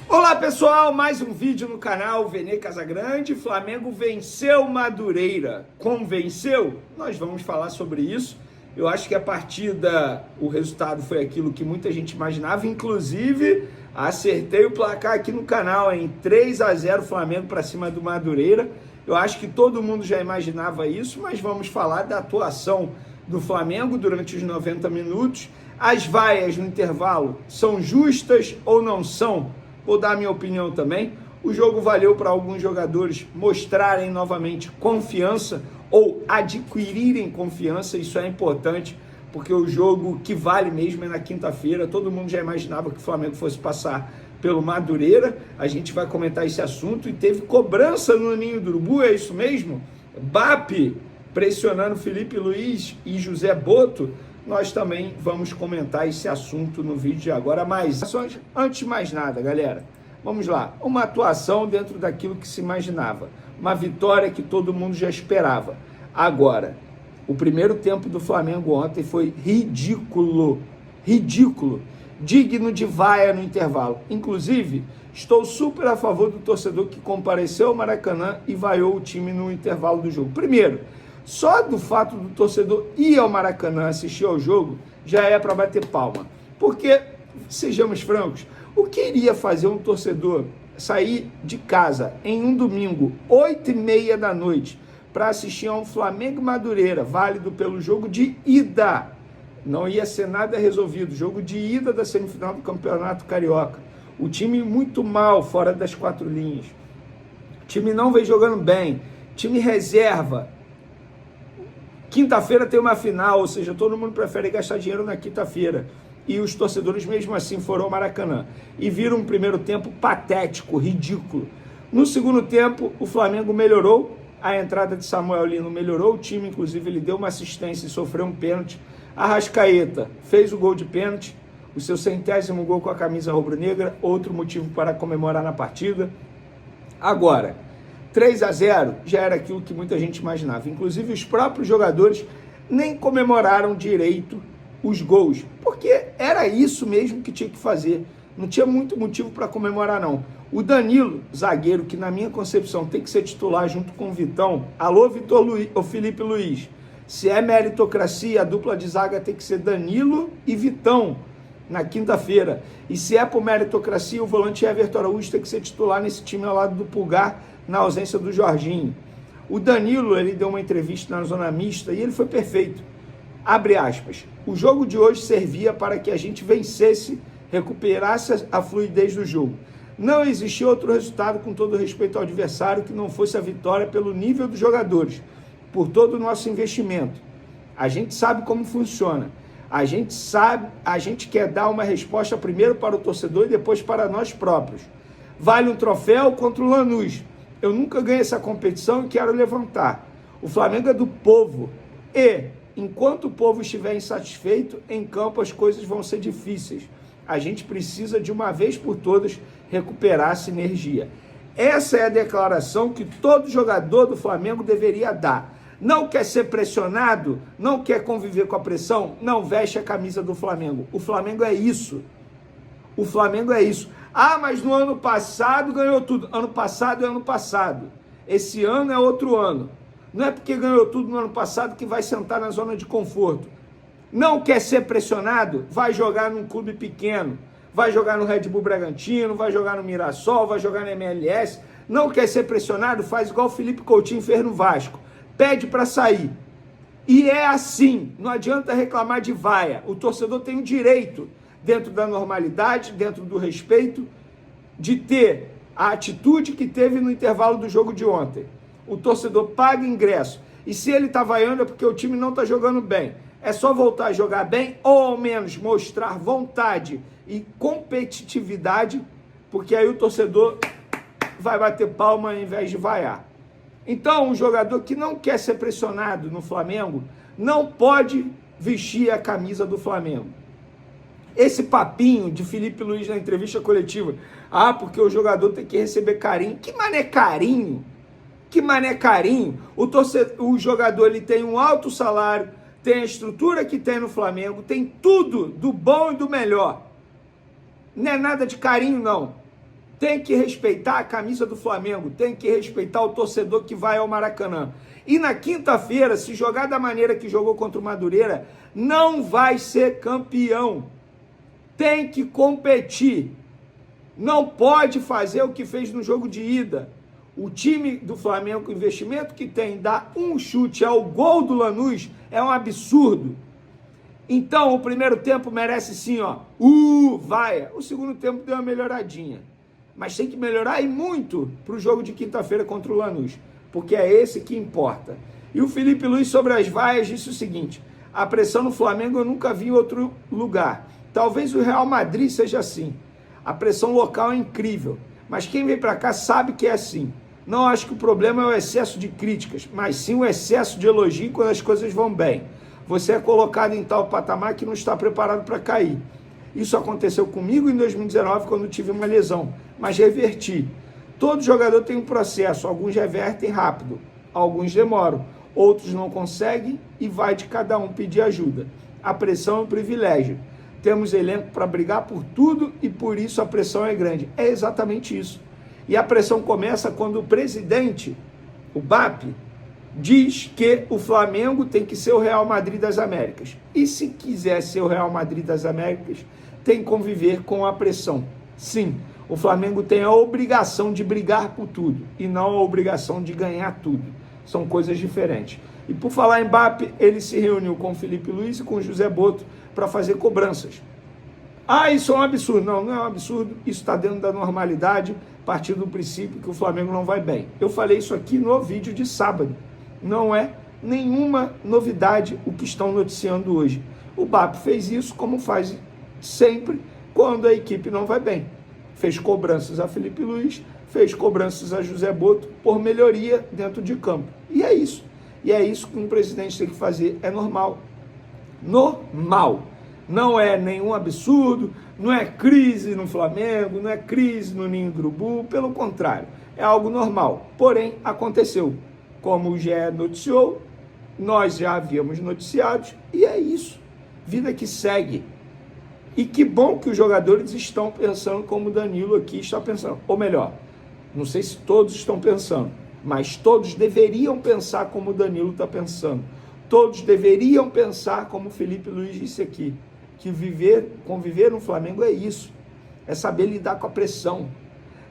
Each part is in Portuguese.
Olá pessoal, mais um vídeo no canal Vene Casagrande. Flamengo venceu Madureira. Como venceu? Nós vamos falar sobre isso. Eu acho que a partida, o resultado foi aquilo que muita gente imaginava, inclusive acertei o placar aqui no canal em 3-0 Flamengo para cima do Madureira. Eu acho que todo mundo já imaginava isso, mas vamos falar da atuação do Flamengo durante os 90 minutos. As vaias no intervalo são justas ou não são? Vou dar a minha opinião também. O jogo valeu para alguns jogadores mostrarem novamente confiança ou adquirirem confiança. Isso é importante, porque o jogo que vale mesmo é na quinta-feira. Todo mundo já imaginava que o Flamengo fosse passar pelo Madureira. A gente vai comentar esse assunto. E teve cobrança no Ninho do Urubu, é isso mesmo? BAP pressionando Felipe Luiz e José Boto. Nós também vamos comentar esse assunto no vídeo de agora. Mas antes de mais nada, galera, vamos lá. Uma atuação dentro daquilo que se imaginava. Uma vitória que todo mundo já esperava. Agora, o primeiro tempo do Flamengo ontem foi ridículo. Ridículo. Digno de vaia no intervalo. Inclusive, estou super a favor do torcedor que compareceu ao Maracanã e vaiou o time no intervalo do jogo. Primeiro, só do fato do torcedor ir ao Maracanã assistir ao jogo, já é para bater palma. Porque, sejamos francos, o que iria fazer um torcedor sair de casa em um domingo, 8h30 da noite, para assistir a um Flamengo Madureira, válido pelo jogo de ida? Não ia ser nada resolvido. Jogo de ida da semifinal do Campeonato Carioca. O time muito mal, fora das quatro linhas. O time não vem jogando bem. Time reserva. Quinta-feira tem uma final, ou seja, todo mundo prefere gastar dinheiro na quinta-feira. E os torcedores mesmo assim foram ao Maracanã. E viram um primeiro tempo patético, ridículo. No segundo tempo, o Flamengo melhorou. A entrada de Samuel Lino melhorou o time, inclusive ele deu uma assistência e sofreu um pênalti. Arrascaeta fez o gol de pênalti, o seu 100º gol com a camisa rubro-negra, outro motivo para comemorar na partida. Agora, 3-0 já era aquilo que muita gente imaginava. Inclusive, os próprios jogadores nem comemoraram direito os gols, porque era isso mesmo que tinha que fazer. Não tinha muito motivo para comemorar, não. O Danilo, zagueiro, que na minha concepção tem que ser titular junto com o Vitão. Alô, Felipe Luiz. Se é meritocracia, a dupla de zaga tem que ser Danilo e Vitão na quinta-feira. E se é por meritocracia, o volante Everton Araújo tem que ser titular nesse time ao lado do Pulgar, na ausência do Jorginho. O Danilo, ele deu uma entrevista na zona mista e ele foi perfeito. Abre aspas. O jogo de hoje servia para que a gente vencesse, recuperasse a fluidez do jogo. Não existia outro resultado, com todo respeito ao adversário, que não fosse a vitória pelo nível dos jogadores, por todo o nosso investimento. A gente sabe como funciona. A gente quer dar uma resposta primeiro para o torcedor e depois para nós próprios. Vale um troféu contra o Lanús. Eu nunca ganhei essa competição e quero levantar. O Flamengo é do povo. E, enquanto o povo estiver insatisfeito, em campo as coisas vão ser difíceis. A gente precisa, de uma vez por todas, recuperar a sinergia. Essa é a declaração que todo jogador do Flamengo deveria dar. Não quer ser pressionado? Não quer conviver com a pressão? Não veste a camisa do Flamengo. O Flamengo é isso. O Flamengo é isso. Ah, mas no ano passado ganhou tudo. Ano passado é ano passado. Esse ano é outro ano. Não é porque ganhou tudo no ano passado que vai sentar na zona de conforto. Não quer ser pressionado? Vai jogar num clube pequeno. Vai jogar no Red Bull Bragantino, vai jogar no Mirassol, vai jogar no MLS. Não quer ser pressionado? Faz igual o Felipe Coutinho fez no Vasco. Pede para sair. E é assim. Não adianta reclamar de vaia. O torcedor tem o direito, dentro da normalidade, dentro do respeito, de ter a atitude que teve no intervalo do jogo de ontem. O torcedor paga ingresso. E se ele está vaiando é porque o time não está jogando bem. É só voltar a jogar bem, ou ao menos mostrar vontade e competitividade, porque aí o torcedor vai bater palma ao invés de vaiar. Então, um jogador que não quer ser pressionado no Flamengo não pode vestir a camisa do Flamengo. Esse papinho de Felipe Luiz na entrevista coletiva, porque o jogador tem que receber carinho. Que mané carinho? Que mané carinho? O jogador ele tem um alto salário, tem a estrutura que tem no Flamengo, tem tudo do bom e do melhor. Não é nada de carinho, não. tem que respeitar a camisa do Flamengo, tem que respeitar o torcedor que vai ao Maracanã. E na quinta-feira, se jogar da maneira que jogou contra o Madureira, não vai ser campeão. Tem que competir. Não pode fazer o que fez no jogo de ida. O time do Flamengo, o investimento que tem, dar um chute ao gol do Lanús é um absurdo. Então, o primeiro tempo merece sim, ó, vai. O segundo tempo deu uma melhoradinha. Mas tem que melhorar e muito para o jogo de quinta-feira contra o Lanús, porque é esse que importa. E o Felipe Luiz sobre as vaias disse o seguinte: a pressão no Flamengo eu nunca vi em outro lugar. Talvez o Real Madrid seja assim. A pressão local é incrível, mas quem vem para cá sabe que é assim. Não acho que o problema é o excesso de críticas, mas sim o excesso de elogio quando as coisas vão bem. Você é colocado em tal patamar que não está preparado para cair. Isso aconteceu comigo em 2019, quando tive uma lesão, mas reverti. Todo jogador tem um processo, alguns revertem rápido, alguns demoram, outros não conseguem e vai de cada um pedir ajuda. A pressão é um privilégio. Temos elenco para brigar por tudo e por isso a pressão é grande. É exatamente isso. E a pressão começa quando o presidente, o BAP, diz que o Flamengo tem que ser o Real Madrid das Américas. E se quiser ser o Real Madrid das Américas, tem que conviver com a pressão. Sim, o Flamengo tem a obrigação de brigar por tudo e não a obrigação de ganhar tudo. São coisas diferentes. E por falar em Mbappé, ele se reuniu com o Felipe Luiz e com o José Boto para fazer cobranças. Ah, isso é um absurdo. Não, não é um absurdo. Isso está dentro da normalidade, a partir do princípio que o Flamengo não vai bem. Eu falei isso aqui no vídeo de sábado. Não é nenhuma novidade o que estão noticiando hoje. O Mbappé fez isso como faz sempre quando a equipe não vai bem. Fez cobranças a Felipe Luiz, fez cobranças a José Boto por melhoria dentro de campo. E é isso. E é isso que um presidente tem que fazer. É normal. Normal. Não é nenhum absurdo, não é crise no Flamengo, não é crise no Ninho do Urubu, pelo contrário. É algo normal. Porém, aconteceu. Como o GE noticiou, nós já havíamos noticiado, e é isso. Vida que segue. E que bom que os jogadores estão pensando como o Danilo aqui está pensando. Ou melhor, não sei se todos estão pensando, mas todos deveriam pensar como o Danilo está pensando. Todos deveriam pensar como o Felipe Luiz disse aqui, que conviver no Flamengo é isso, é saber lidar com a pressão.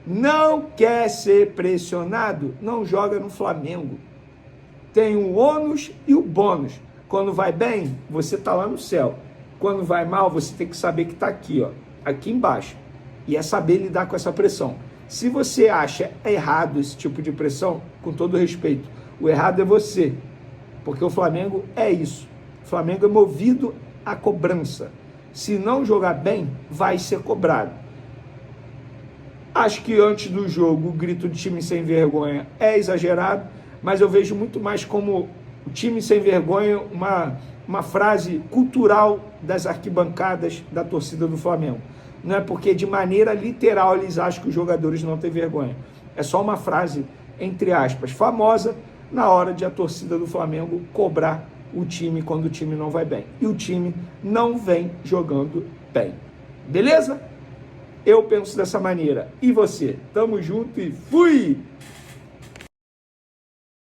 Não quer ser pressionado? Não joga no Flamengo. Tem o ônus e o bônus. Quando vai bem, você está lá no céu. Quando vai mal, você tem que saber que está aqui, ó, aqui embaixo. E é saber lidar com essa pressão. Se você acha errado esse tipo de pressão, com todo respeito, o errado é você. Porque o Flamengo é isso. O Flamengo é movido à cobrança. Se não jogar bem, vai ser cobrado. Acho que antes do jogo o grito de time sem vergonha é exagerado, mas eu vejo muito mais como o time sem vergonha, uma frase cultural das arquibancadas da torcida do Flamengo. Não é porque de maneira literal eles acham que os jogadores não têm vergonha. É só uma frase, entre aspas, famosa na hora de a torcida do Flamengo cobrar o time quando o time não vai bem. E o time não vem jogando bem. Beleza? Eu penso dessa maneira. E você? Tamo junto e fui!